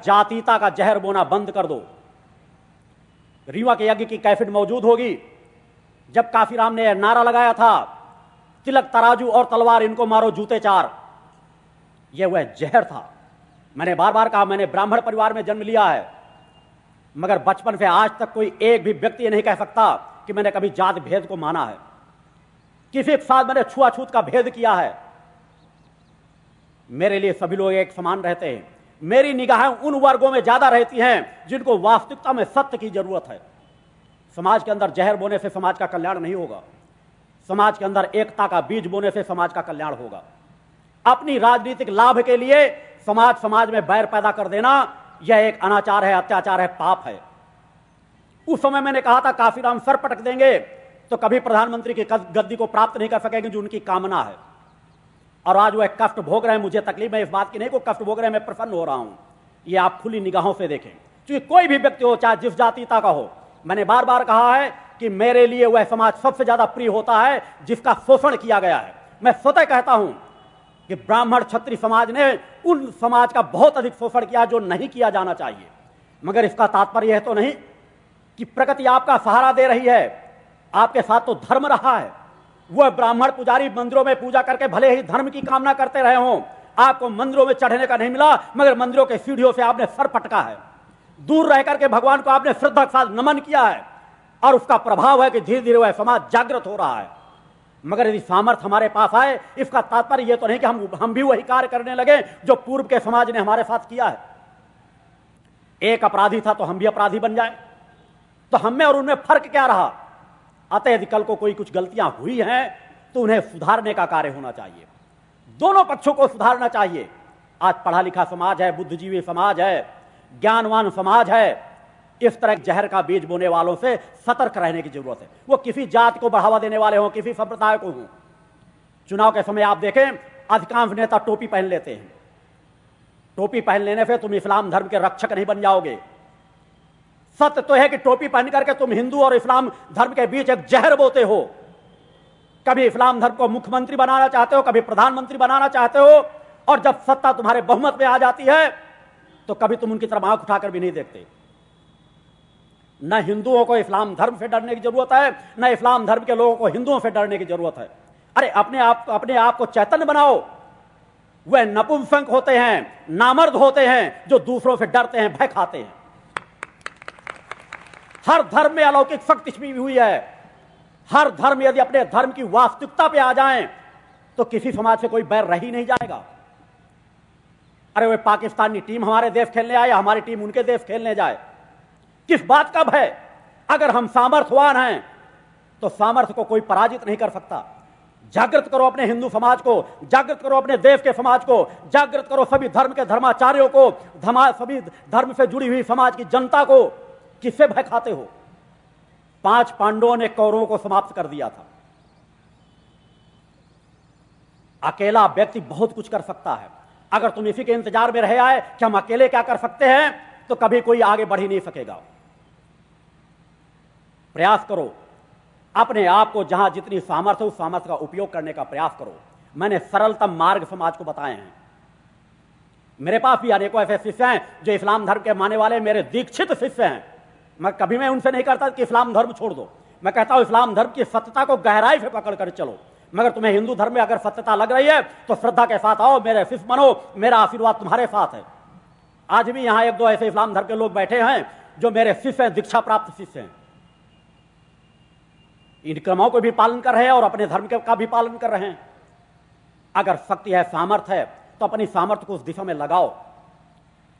जातीयता का जहर बोना बंद कर दो। रीवा के यज्ञ की कैफिट मौजूद होगी जब काफीराम ने नारा लगाया था, तिलक तराजू और तलवार इनको मारो जूते चार। यह वह जहर था। मैंने बार बार कहा, मैंने ब्राह्मण परिवार में जन्म लिया है, मगर बचपन से आज तक कोई एक भी व्यक्ति नहीं कह सकता कि मैंने कभी जात भेद को माना है, किसी के साथ मैंने छुआछूत का भेद किया है। मेरे लिए सभी लोग एक समान रहते हैं। मेरी निगाहें उन वर्गों में ज्यादा रहती हैं जिनको वास्तविकता में सत्य की जरूरत है। समाज के अंदर जहर बोने से समाज का कल्याण नहीं होगा। समाज के अंदर एकता का बीज बोने से समाज का कल्याण होगा। अपनी राजनीतिक लाभ के लिए समाज में बैर पैदा कर देना, यह एक अनाचार है, अत्याचार है, पाप है। उस समय मैंने कहा था काफीराम सर पटक देंगे तो कभी प्रधानमंत्री की गद्दी को प्राप्त नहीं कर सकेंगे, जो उनकी कामना है। और आज वह कष्ट भोग रहे हैं। मुझे तकलीफ है इस बात की नहीं, को कष्ट भोग रहे हैं, मैं प्रसन्न हो रहा हूं। ये आप खुली निगाहों से देखें, क्योंकि कोई भी व्यक्ति हो, चाहे जिस जातीयता का हो, मैंने बार बार कहा है कि मेरे लिए वह समाज सबसे ज्यादा प्रिय होता है जिसका शोषण किया गया है। मैं स्वतः कहता हूं कि ब्राह्मण क्षत्रिय समाज ने उन समाज का बहुत अधिक शोषण किया जो नहीं किया जाना चाहिए। मगर इसका तात्पर्य यह तो नहीं कि प्रकृति आपका सहारा दे रही है। आपके साथ तो धर्म रहा है। वह ब्राह्मण पुजारी मंदिरों में पूजा करके भले ही धर्म की कामना करते रहे हों, आपको मंदिरों में चढ़ने का नहीं मिला, मगर मंदिरों के सीढ़ियों से आपने सर पटका है। दूर रह करके भगवान को आपने श्रद्धा के साथ नमन किया है, और उसका प्रभाव है कि धीरे धीरे वह समाज जागृत हो रहा है। मगर यदि सामर्थ्य हमारे पास आए, इसका तात्पर्य यह तो नहीं कि हम भी वही कार्य करने लगे जो पूर्व के समाज ने हमारे साथ किया है। एक अपराधी था तो हम भी अपराधी बन जाए, तो हम में और उनमें फर्क क्या रहा? अतः यदि कल को कोई कुछ गलतियां हुई हैं तो उन्हें सुधारने का कार्य होना चाहिए। दोनों पक्षों को सुधारना चाहिए। आज पढ़ा लिखा समाज है, बुद्धिजीवी समाज है, ज्ञानवान समाज है। इस तरह जहर का बीज बोने वालों से सतर्क रहने की जरूरत है। वो किसी जाति को बढ़ावा देने वाले हों, किसी संप्रदाय को हों। चुनाव के समय आप देखें, अधिकांश नेता टोपी पहन लेते हैं। टोपी पहन लेने से तुम इस्लाम धर्म के रक्षक नहीं बन जाओगे। सत्य तो है कि टोपी पहन करके तुम हिंदू और इस्लाम धर्म के बीच एक जहर बोते हो। कभी इस्लाम धर्म को मुख्यमंत्री बनाना चाहते हो, कभी प्रधानमंत्री बनाना चाहते हो, और जब सत्ता तुम्हारे बहुमत में आ जाती है तो कभी तुम उनकी तरफ आंख उठाकर भी नहीं देखते। न हिंदुओं को इस्लाम धर्म से डरने की जरूरत है, न इस्लाम धर्म के लोगों को हिंदुओं से डरने की जरूरत है। अरे अपने आप को चैतन्य बनाओ। वह नपुंसक होते हैं, नामर्द होते हैं जो दूसरों से डरते हैं, भय खाते हैं। हर धर्म में अलौकिक शक्ति छिपी हुई है। हर धर्म यदि अपने धर्म की वास्तविकता पे आ जाएं तो किसी समाज से कोई बैर रह ही नहीं जाएगा। अरे वे पाकिस्तानी टीम हमारे देश खेलने आए, हमारी टीम उनके देश खेलने जाए, किस बात का भय? अगर हम सामर्थ्यवान हैं तो सामर्थ्य को कोई पराजित नहीं कर सकता। जागृत करो अपने हिंदू समाज को, जागृत करो अपने देश के समाज को, जागृत करो सभी धर्म के धर्माचार्यों को, सभी धर्म से जुड़ी हुई समाज की जनता को। किससे भय खाते हो? 5 पांडवों ने कौरवों को समाप्त कर दिया था। अकेला व्यक्ति बहुत कुछ कर सकता है। अगर तुम इसी के इंतजार में रहे आए कि हम अकेले क्या कर सकते हैं, तो कभी कोई आगे बढ़ ही नहीं सकेगा। प्रयास करो, अपने आप को जहां जितनी सामर्थ्य, उस सामर्थ्य का उपयोग करने का प्रयास करो। मैंने सरलतम मार्ग समाज को बताए हैं। मेरे पास भी अनेकों ऐसे शिष्य हैं जो इस्लाम धर्म के मानने वाले मेरे दीक्षित शिष्य हैं। मैं उनसे नहीं करता कि इस्लाम धर्म छोड़ दो। मैं कहता हूं इस्लाम धर्म की सत्यता को गहराई से पकड़ कर चलो। मगर तुम्हें हिंदू धर्म में अगर सत्यता लग रही है तो श्रद्धा के साथ आओ, मेरे शिष्य बनो, मेरा आशीर्वाद तुम्हारे साथ है। आज भी यहां 1-2 ऐसे इस्लाम धर्म के लोग बैठे हैं जो मेरे शिष्य हैं, दीक्षा प्राप्त शिष्य हैं। इन क्रमों को भी पालन कर रहे हैं और अपने धर्म का भी पालन कर रहे हैं। अगर शक्ति है, सामर्थ्य है, तो अपनी सामर्थ्य को उस दिशा में लगाओ।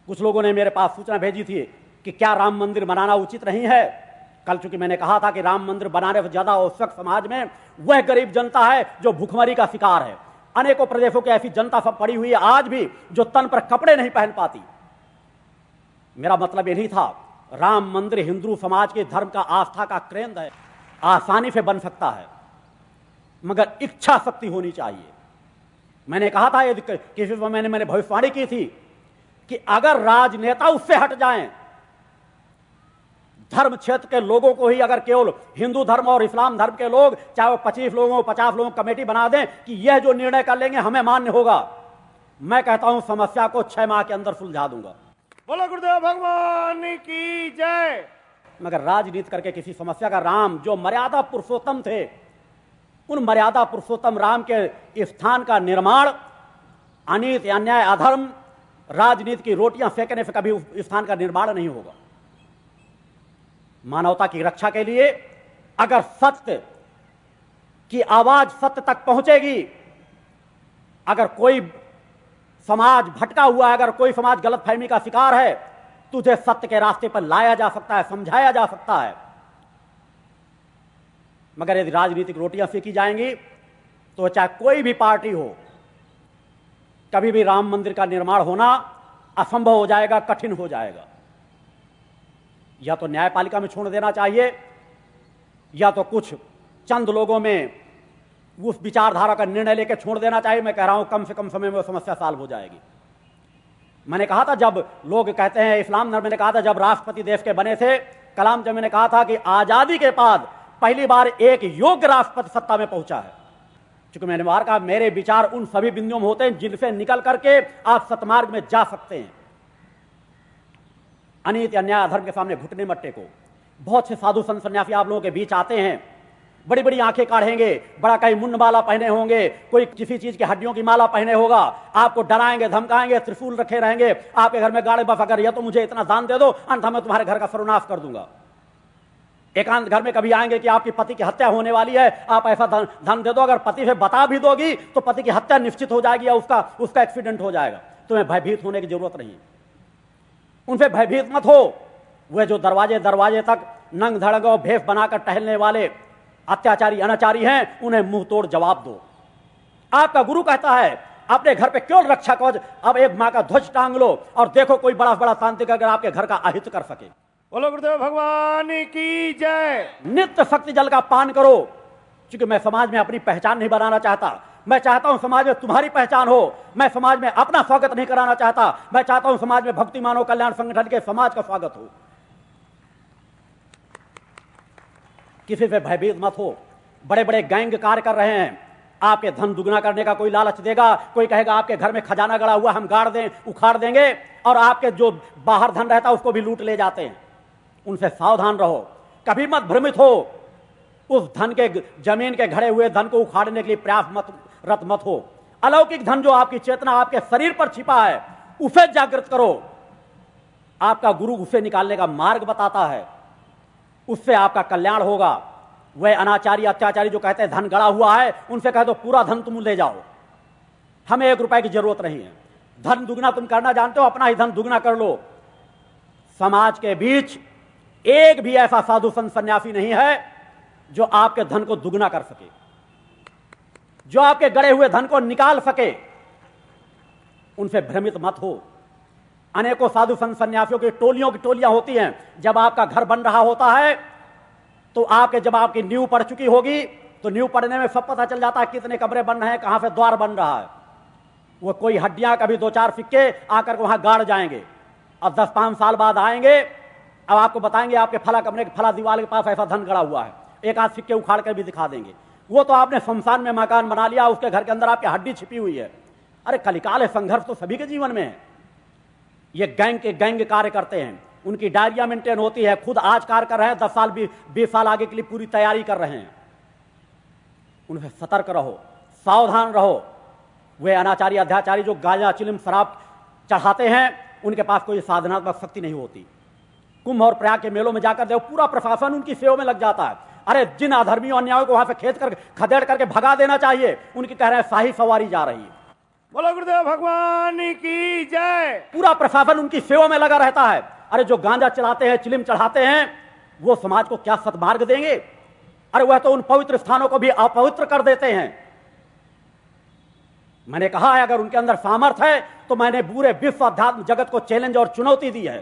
कुछ लोगों ने मेरे पास सूचना भेजी थी कि क्या राम मंदिर बनाना उचित नहीं है। कल चूंकि मैंने कहा था कि राम मंदिर बनाने से ज्यादा आवश्यक समाज में वह गरीब जनता है जो भूखमरी का शिकार है। अनेकों प्रदेशों की ऐसी जनता सब पड़ी हुई है आज भी जो तन पर कपड़े नहीं पहन पाती। मेरा मतलब यही था, राम मंदिर हिंदू समाज के धर्म का, आस्था का केंद्र है। आसानी से बन सकता है, मगर इच्छा शक्ति होनी चाहिए। मैंने कहा था, यदि किसी समय मैंने भविष्यवाणी की थी कि अगर राजनेता उससे हट जाएं, धर्म क्षेत्र के लोगों को ही अगर केवल हिंदू धर्म और इस्लाम धर्म के लोग, चाहे वो 25 लोगों 50 लोगों कमेटी बना दें कि यह जो निर्णय कर लेंगे हमें मान्य होगा, मैं कहता हूं समस्या को 6 माह के अंदर सुलझा दूंगा। बोलो गुरुदेव भगवान की जय। मगर राजनीति करके किसी समस्या का राम जो मर्यादा पुरुषोत्तम थे, उन मर्यादा पुरुषोत्तम राम के स्थान का निर्माण अनीति, अन्याय, अधर्म, राजनीति की रोटियां फेंकने से कभी उस स्थान का निर्माण नहीं होगा। मानवता की रक्षा के लिए अगर सत्य की आवाज सत्य तक पहुंचेगी, अगर कोई समाज भटका हुआ है, अगर कोई समाज गलतफहमी का शिकार है, तुझे सत्य के रास्ते पर लाया जा सकता है, समझाया जा सकता है। मगर यदि राजनीतिक रोटियां फेंकी जाएंगी तो चाहे कोई भी पार्टी हो, कभी भी राम मंदिर का निर्माण होना असंभव हो जाएगा, कठिन हो जाएगा। या तो न्यायपालिका में छोड़ देना चाहिए, या तो कुछ चंद लोगों में उस विचारधारा का निर्णय लेकर छोड़ देना चाहिए। मैं कह रहा हूं कम से कम समय में समस्या सॉल्व हो जाएगी। मैंने कहा था, जब लोग कहते हैं इस्लाम धर्म, मैंने कहा था जब राष्ट्रपति देश के बने थे कलाम, जब मैंने कहा था कि आजादी के बाद पहली बार एक योग्य राष्ट्रपति सत्ता में पहुंचा है। क्योंकि मैंने बार कहा, मेरे विचार उन सभी बिंदुओं में होते हैं जिनसे निकल करके आप सतमार्ग में जा सकते हैं। अनीति, अन्याय, अधर्म के सामने घुटने मत टेको। बहुत से साधु संत सन्यासी आप लोगों के बीच आते हैं, बड़ी बड़ी आंखें काढ़ेंगे, बड़ा कहीं मुंड माला पहने होंगे, कोई किसी चीज की हड्डियों की माला पहने होगा, आपको डराएंगे, धमकाएंगे, त्रिशूल रखे रहेंगे आपके घर में गाड़े, बस अगर या तो मुझे इतना दान दे दो, अन्यथा मैं तुम्हारे घर का सर्वनाश कर दूंगा। एकांत घर में कभी आएंगे कि आपकी पति की हत्या होने वाली है, आप ऐसा धन दे दो, अगर पति से बता भी दोगी तो पति की हत्या निश्चित हो जाएगी या उसका एक्सीडेंट हो जाएगा। तुम्हें भयभीत होने की जरूरत नहीं, उनसे भयभीत मत हो। वे जो दरवाजे दरवाजे तक नंग धड़ंग और भेष बनाकर टहलने वाले अत्याचारी अनाचारी हैं, उन्हें मुंह तोड़ जवाब दो। आपका गुरु कहता है अपने घर पे क्यों रक्षा कवच, अब एक मां का ध्वज टांग लो और देखो कोई बड़ा बड़ा तांत्रिक अगर आपके घर का अहित कर सके। बोलो गुरुदेव भगवान की जय। नित्य शक्ति जल का पान करो, क्योंकि मैं समाज में अपनी पहचान नहीं बनाना चाहता। मैं चाहता हूं समाज में तुम्हारी पहचान हो। मैं समाज में अपना स्वागत नहीं कराना चाहता। मैं चाहता हूं समाज में भक्ति मानव कल्याण संगठन के समाज का स्वागत हो। किसी से भयभीत मत हो। बड़े बड़े गैंग कार्य कर रहे हैं, आपके धन दुगना करने का कोई लालच देगा, कोई कहेगा आपके घर में खजाना गड़ा हुआ हम गाड़ दें, उखाड़ देंगे, और आपके जो बाहर धन रहता है उसको भी लूट ले जाते हैं। उनसे सावधान रहो, कभी मत भ्रमित हो। उस धन के, जमीन के घड़े हुए धन को उखाड़ने के लिए प्रयास रत मत हो। अलौकिक धन जो आपकी चेतना आपके शरीर पर छिपा है, उसे जागृत करो। आपका गुरु उसे निकालने का मार्ग बताता है, उससे आपका कल्याण होगा। वह अनाचारी अत्याचारी जो कहते हैं धन गड़ा हुआ है, उनसे कह दो पूरा धन तुम ले जाओ, हमें 1 रुपए की जरूरत नहीं है। धन दुगना तुम करना जानते हो, अपना ही धन दुगना कर लो। समाज के बीच एक भी ऐसा साधु संत सन्यासी नहीं है जो आपके धन को दुगना कर सके, जो आपके गड़े हुए धन को निकाल सके। उनसे भ्रमित मत हो। अनेकों साधु संत सन्यासियों की टोलियां होती हैं। जब आपका घर बन रहा होता है तो जब आपकी नींव पड़ चुकी होगी तो नींव पड़ने में सब पता चल जाता है कितने कमरे बन रहे हैं, कहां से द्वार बन रहा है। वो कोई हड्डियां, कभी 2-4 सिक्के आकर वहां गाड़ जाएंगे। अब 10-5 साल बाद आएंगे, अब आपको बताएंगे आपके फला कमरे के फला दीवार के पास ऐसा धन गड़ा हुआ है, एक आध सिक्के उखाड़ कर भी दिखा देंगे। वो तो आपने शमशान में मकान बना लिया, उसके घर के अंदर आपकी हड्डी छिपी हुई है। अरे कलिकाल है, संघर्ष तो सभी के जीवन में है। ये गैंग कार्य करते हैं, उनकी डायरिया मेंटेन होती है, खुद आज कार्य कर रहे हैं, 10 साल 20 साल आगे के लिए पूरी तैयारी कर रहे हैं। उनसे सतर्क रहो, सावधान रहो। वे अनाचारी अध्याचारी जो गांजा चिलम शराब चढ़ाते हैं, उनके पास कोई साधनात्मक शक्ति नहीं होती। कुंभ और प्रयाग के मेलों में जाकर देखो, पूरा प्रशासन उनकी सेवा में लग जाता है। अरे जिन अधर्मियों अन्यायों को वहां से खदेड़ करके भगा देना चाहिए, उनकी कह रहे हैं शाही सवारी जा रही है। बोलो गुरुदेव भगवान की जय। पूरा प्रशासन उनकी सेवा में लगा रहता है। अरे जो गांजा चलाते हैं, चिलिम चढ़ाते हैं, वो समाज को क्या सद्मार्ग देंगे? अरे वह तो उन पवित्र स्थानों को भी अपवित्र कर देते हैं। मैंने कहा है अगर उनके अंदर सामर्थ्य है तो मैंने पूरे विश्व अध्यात्म जगत को चैलेंज और चुनौती दी है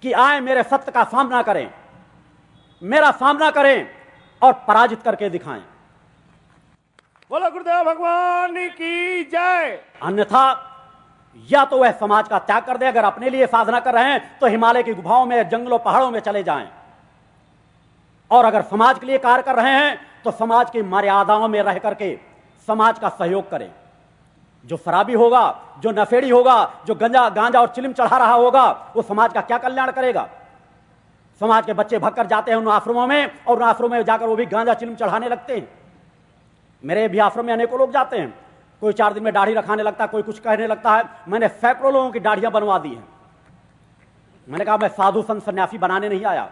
कि आए मेरे सत्य का सामना करें, मेरा सामना करें और पराजित करके दिखाएं। बोलो गुरुदेव भगवान की जय। अन्यथा या तो वह समाज का त्याग कर दे, अगर अपने लिए साधना कर रहे हैं तो हिमालय की गुफाओं में, जंगलों, पहाड़ों में चले जाएं, और अगर समाज के लिए कार्य कर रहे हैं तो समाज की मर्यादाओं में रह करके समाज का सहयोग करें। जो शराबी होगा, जो नशेड़ी होगा, जो गांजा और चिलिम चढ़ा रहा होगा, वो समाज का क्या कल्याण करेगा? समाज के बच्चे भगकर जाते हैं उन आश्रमों में, और उन आश्रमों में जाकर वो भी गांजा चिलिम चढ़ाने लगते हैं। मेरे भी आश्रम में अनेकों लोग जाते हैं, कोई 4 दिन में दाढ़ी रखाने लगता है, कोई कुछ कहने लगता है। मैंने सैकड़ों लोगों की दाढ़ियां बनवा दी हैं। मैंने कहा मैं साधु संत सन्यासी बनाने नहीं आया,